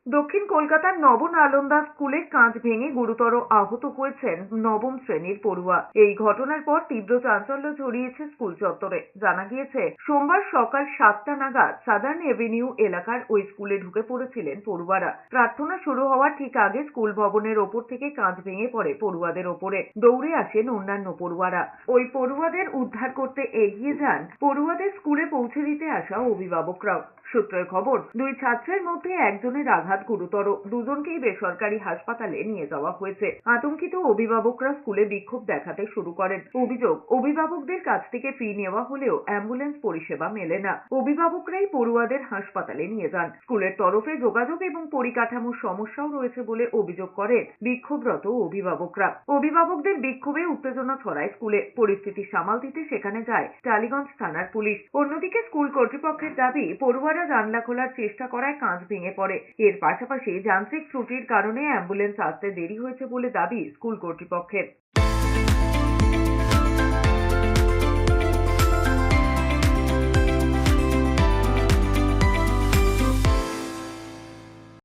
দক্ষিণ কলকাতার নবনালন্দা স্কুলে কাঁচ ভেঙে গুরুতর আহত হয়েছেন নবম শ্রেণীর পড়ুয়া। এই ঘটনার পর তীব্র চাঞ্চল্য ছড়িয়েছে স্কুল চত্বরে। জানা গিয়েছে, সোমবার সকাল 7টা নাগাদ সাদার্ন এভিনিউ এলাকার ওই স্কুলে ঢুকে পড়েছিলেন পড়ুয়ারা। প্রার্থনা শুরু হওয়ার ঠিক আগে স্কুল ভবনের ওপর থেকে কাঁচ ভেঙে পড়ে পড়ুয়াদের ওপরে। দৌড়ে আসেন অন্যান্য পড়ুয়ারা। ওই পড়ুয়াদের উদ্ধার করতে এগিয়ে যান পড়ুয়াদের স্কুলে পৌঁছে দিতে আসা অভিভাবকরাও। সূত্রের খবর, দুই ছাত্রের মধ্যে একজনের আঘাত গুরুতর, দুজনকেই বেসরকারি হাসপাতালে নিয়ে যাওয়া হয়েছে। আতঙ্কিত অভিভাবকরা স্কুলে বিক্ষোভ দেখাতে শুরু করেন। অভিযোগ, অভিভাবকদের কাছ থেকে ফি নেওয়া হলেও অ্যাম্বুলেন্স পরিষেবা মেলে না। অভিভাবকরাই পড়ুয়াদের হাসপাতালে নিয়ে যান। স্কুলের তরফে যোগাযোগ এবং পরিকাঠামোর সমস্যাও রয়েছে বলে অভিযোগ করেন বিক্ষোভরত অভিভাবকরা। অভিভাবকদের বিক্ষোভে উত্তেজনা ছড়ায় স্কুলে। পরিস্থিতি সামাল দিতে সেখানে যায় টালিগঞ্জ থানার পুলিশ। অন্যদিকে স্কুল কর্তৃপক্ষের দাবি, পড়ুয়ারা জানলা খোলার চেষ্টা করায় কাঁচ ভেঙে পড়ে। এর পাশাপাশি যান্ত্রিক ত্রুটির কারণে অ্যাম্বুলেন্স আসতে দেরি হয়েছে বলে দাবি স্কুল কর্তৃপক্ষের।